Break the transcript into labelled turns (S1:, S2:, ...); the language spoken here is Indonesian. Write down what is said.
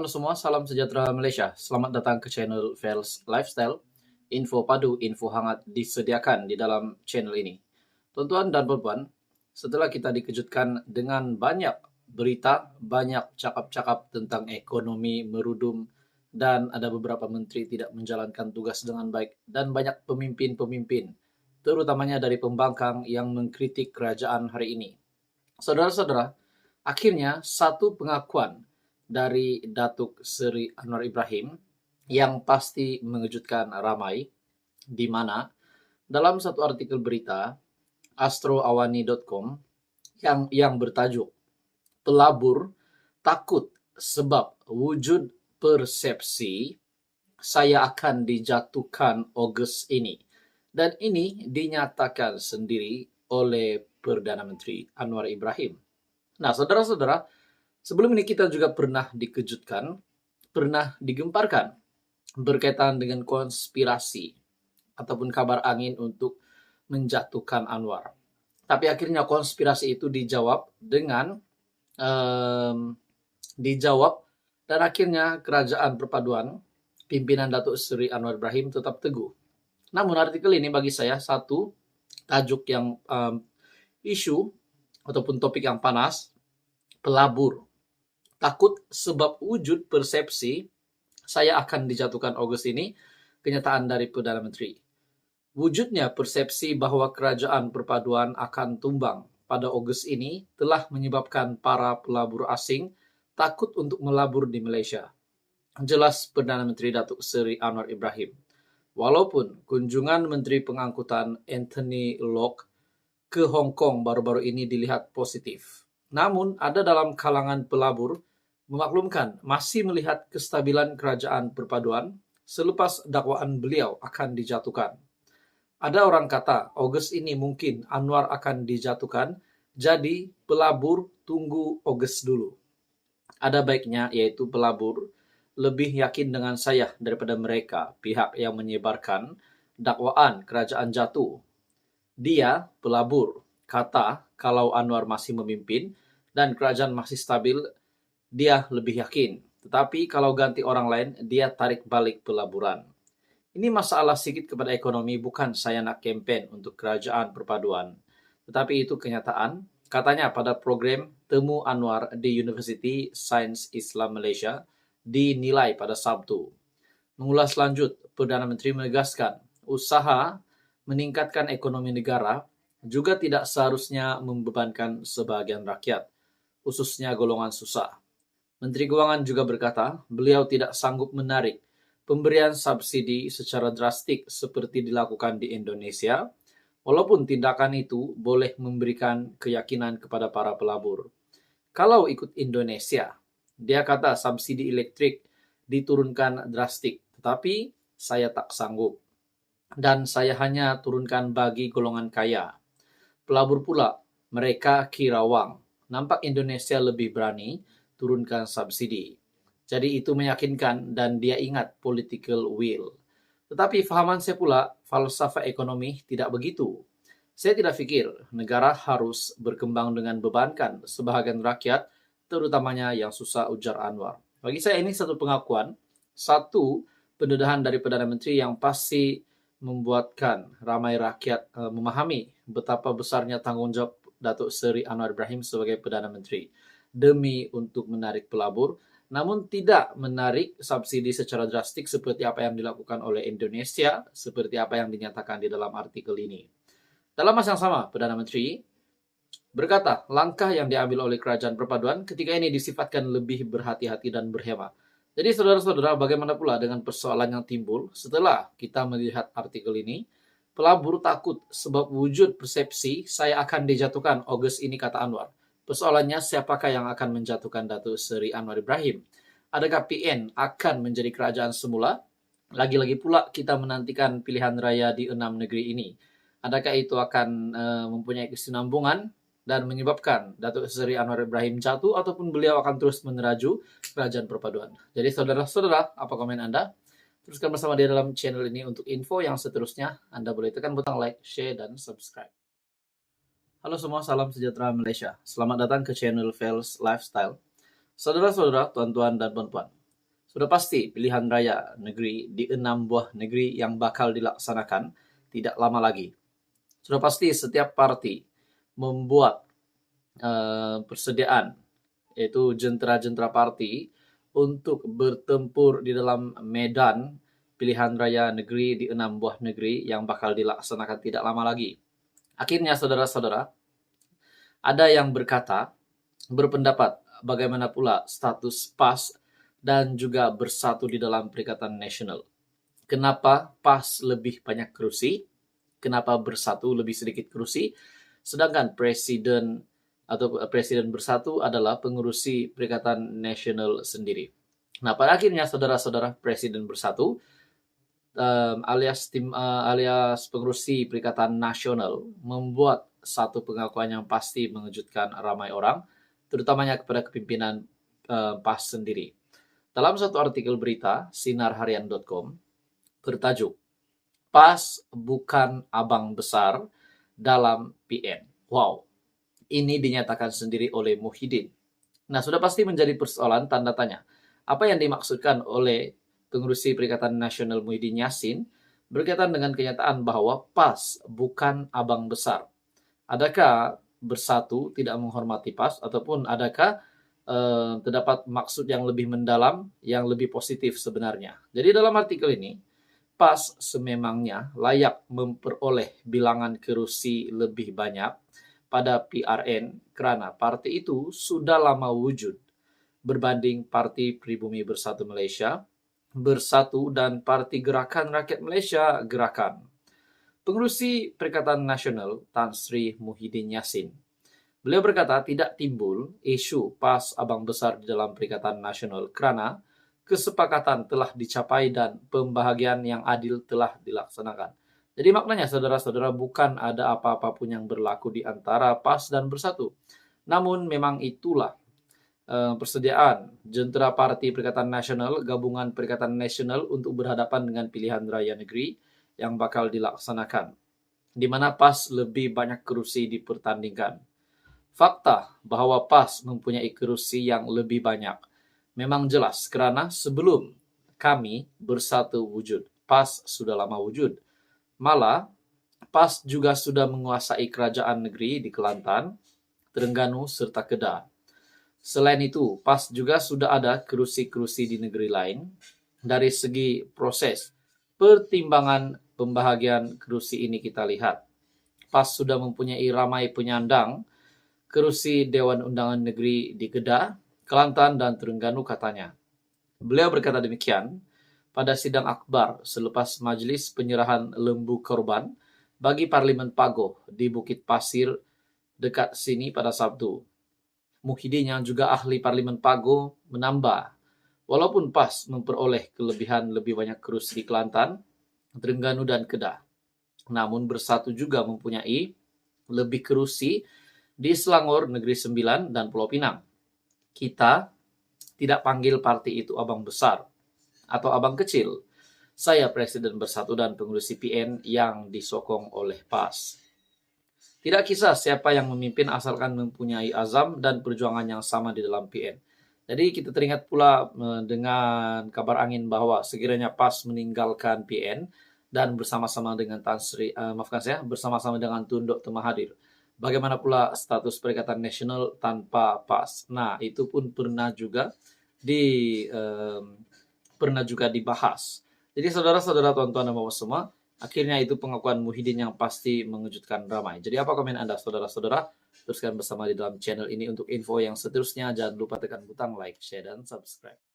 S1: Halo semua, salam sejahtera Malaysia. Selamat datang ke channel Fels Lifestyle. Info padu, info hangat disediakan di dalam channel ini. Tuan-tuan dan puan-puan, setelah kita dikejutkan dengan banyak berita, banyak cakap-cakap tentang ekonomi merudum, dan ada beberapa menteri tidak menjalankan tugas dengan baik, dan banyak pemimpin-pemimpin, terutamanya dari pembangkang yang mengkritik kerajaan hari ini. Saudara-saudara, akhirnya satu pengakuan dari Datuk Seri Anwar Ibrahim yang pasti mengejutkan ramai, di mana dalam satu artikel berita astroawani.com yang bertajuk "Pelabur takut sebab wujud persepsi saya akan dijatuhkan Ogos ini." Dan ini dinyatakan sendiri oleh Perdana Menteri Anwar Ibrahim. Nah, saudara-saudara, sebelum ini kita juga pernah dikejutkan, pernah digemparkan berkaitan dengan konspirasi ataupun kabar angin untuk menjatuhkan Anwar. Tapi akhirnya konspirasi itu dijawab dengan dan akhirnya kerajaan perpaduan pimpinan Datuk Seri Anwar Ibrahim tetap teguh. Namun artikel ini bagi saya satu tajuk yang isu ataupun topik yang panas, pelabur. Takut sebab wujud persepsi saya akan dijatuhkan Ogos ini, kenyataan dari Perdana Menteri. Wujudnya persepsi bahwa kerajaan perpaduan akan tumbang pada Ogos ini telah menyebabkan para pelabur asing takut untuk melabur di Malaysia. Jelas Perdana Menteri Datuk Seri Anwar Ibrahim. Walaupun kunjungan Menteri Pengangkutan Anthony Locke ke Hong Kong baru-baru ini dilihat positif. Namun, ada dalam kalangan pelabur memaklumkan masih melihat kestabilan kerajaan perpaduan selepas dakwaan beliau akan dijatuhkan. Ada orang kata, Ogos ini mungkin Anwar akan dijatuhkan, jadi pelabur tunggu Ogos dulu. Ada baiknya, yaitu pelabur lebih yakin dengan saya daripada mereka, pihak yang menyebarkan dakwaan kerajaan jatuh. Dia, pelabur, kata kalau Anwar masih memimpin dan kerajaan masih stabil, dia lebih yakin. Tetapi kalau ganti orang lain, dia tarik balik pelaburan. Ini masalah sedikit kepada ekonomi, bukan saya nak kempen untuk kerajaan perpaduan. Tetapi itu kenyataan. Katanya pada program Temu Anwar di University Sains Islam Malaysia dinilai pada Sabtu. Mengulas lanjut, Perdana Menteri menegaskan usaha meningkatkan ekonomi negara juga tidak seharusnya membebankan sebagian rakyat, khususnya golongan susah. Menteri Keuangan juga berkata, beliau tidak sanggup menarik pemberian subsidi secara drastik seperti dilakukan di Indonesia, walaupun tindakan itu boleh memberikan keyakinan kepada para pelabur. Kalau ikut Indonesia, dia kata subsidi elektrik diturunkan drastik, tetapi saya tak sanggup. Dan saya hanya turunkan bagi golongan kaya. Pelabur pula, mereka kirawang. Nampak Indonesia lebih berani turunkan subsidi. Jadi itu meyakinkan dan dia ingat political will. Tetapi fahaman saya pula, falsafah ekonomi tidak begitu. Saya tidak fikir negara harus berkembang dengan bebankan sebahagian rakyat, terutamanya yang susah, ujar Anwar. Bagi saya ini satu pengakuan, satu pendedahan dari Perdana Menteri yang pasti membuatkan ramai rakyat memahami betapa besarnya tanggung jawab Datuk Seri Anwar Ibrahim sebagai Perdana Menteri demi untuk menarik pelabur, namun tidak menarik subsidi secara drastik seperti apa yang dilakukan oleh Indonesia, seperti apa yang dinyatakan di dalam artikel ini. Dalam masa yang sama, Perdana Menteri berkata, langkah yang diambil oleh kerajaan perpaduan ketika ini disifatkan lebih berhati-hati dan berhemat. Jadi saudara-saudara, bagaimana pula dengan persoalan yang timbul setelah kita melihat artikel ini? Pelabur takut sebab wujud persepsi saya akan dijatuhkan Ogos ini, kata Anwar. Persoalannya, siapakah yang akan menjatuhkan Datuk Seri Anwar Ibrahim? Adakah PN akan menjadi kerajaan semula? Lagi-lagi pula kita menantikan pilihan raya di 6 negeri ini. Adakah itu akan mempunyai kesinambungan dan menyebabkan Datuk Seri Anwar Ibrahim jatuh, ataupun beliau akan terus meneraju kerajaan perpaduan? Jadi saudara-saudara, apa komen Anda? Teruskan bersama dia dalam channel ini untuk info yang seterusnya. Anda boleh tekan butang like, share, dan subscribe. Halo semua, salam sejahtera Malaysia. Selamat datang ke channel Fels Lifestyle. Saudara-saudara, tuan-tuan dan puan-puan, Sudah pasti pilihan raya negeri di 6 buah negeri yang bakal dilaksanakan tidak lama lagi. Sudah pasti setiap parti membuat persediaan, yaitu jentera-jentera parti untuk bertempur di dalam medan pilihan raya negeri di 6 buah negeri yang bakal dilaksanakan tidak lama lagi. Akhirnya saudara-saudara, ada yang berpendapat bagaimana pula status PAS dan juga bersatu di dalam Perikatan Nasional. Kenapa PAS lebih banyak kursi? Kenapa bersatu lebih sedikit kursi? Sedangkan presiden bersatu adalah pengurusi Perikatan Nasional sendiri. Nah, pada akhirnya saudara-saudara, presiden bersatu alias pengurusi Perikatan Nasional membuat satu pengakuan yang pasti mengejutkan ramai orang, terutamanya kepada kepimpinan PAS sendiri. Dalam satu artikel berita sinarharian.com bertajuk PAS bukan abang besar dalam PN. Wow, ini dinyatakan sendiri oleh Muhyiddin. Nah, sudah pasti menjadi persoalan tanda tanya. Apa yang dimaksudkan oleh pengurusi Perikatan Nasional Muhyiddin Yassin berkaitan dengan kenyataan bahwa PAS bukan abang besar? Adakah bersatu tidak menghormati PAS, ataupun adakah terdapat maksud yang lebih mendalam, yang lebih positif sebenarnya? Jadi dalam artikel ini, PAS sememangnya layak memperoleh bilangan kursi lebih banyak pada PRN karena partai itu sudah lama wujud berbanding Parti Pribumi Bersatu Malaysia, Bersatu, dan Parti Gerakan Rakyat Malaysia, Gerakan. Pengurusi Perikatan Nasional Tan Sri Muhyiddin Yassin, beliau berkata tidak timbul isu PAS abang besar di dalam Perikatan Nasional kerana kesepakatan telah dicapai dan pembahagian yang adil telah dilaksanakan. Jadi maknanya saudara-saudara, bukan ada apa-apa pun yang berlaku di antara PAS dan Bersatu. Namun memang itulah persediaan jentera Parti Perikatan Nasional, Gabungan Perikatan Nasional untuk berhadapan dengan pilihan raya negeri yang bakal dilaksanakan, di mana PAS lebih banyak kursi dipertandingkan. Fakta bahwa PAS mempunyai kursi yang lebih banyak memang jelas kerana sebelum kami Bersatu wujud, PAS sudah lama wujud. Malah, PAS juga sudah menguasai kerajaan negeri di Kelantan, Terengganu, serta Kedah. Selain itu, PAS juga sudah ada kursi-kursi di negeri lain. Dari segi proses pertimbangan pembahagian kursi ini kita lihat, PAS sudah mempunyai ramai penyandang kursi Dewan Undangan Negeri di Kedah, Kelantan, dan Terengganu katanya. Beliau berkata demikian pada sidang akbar selepas majlis penyerahan lembu korban bagi Parlimen Pagoh di Bukit Pasir dekat sini pada Sabtu. Muhyiddin yang juga ahli Parlimen Pagoh menambah, walaupun PAS memperoleh kelebihan lebih banyak kursi di Kelantan, Terengganu, dan Kedah, namun Bersatu juga mempunyai lebih kursi di Selangor, Negeri Sembilan, dan Pulau Pinang. Kita tidak panggil parti itu abang besar atau abang kecil. Saya Presiden Bersatu dan pengurusi PN yang disokong oleh PAS. Tidak kisah siapa yang memimpin asalkan mempunyai azam dan perjuangan yang sama di dalam PN. Jadi kita teringat pula dengan kabar angin bahwa sekiranya PAS meninggalkan PN dan bersama-sama dengan bersama-sama dengan Tun Dr. Mahathir, bagaimana pula status Perikatan Nasional tanpa PAS? Nah, itu pun pernah juga dibahas. Jadi saudara-saudara, tuan-tuan dan bapak semua, akhirnya itu pengakuan Muhyiddin yang pasti mengejutkan ramai. Jadi apa komen Anda saudara-saudara? Teruskan bersama di dalam channel ini untuk info yang seterusnya. Jangan lupa tekan butang like, share, dan subscribe.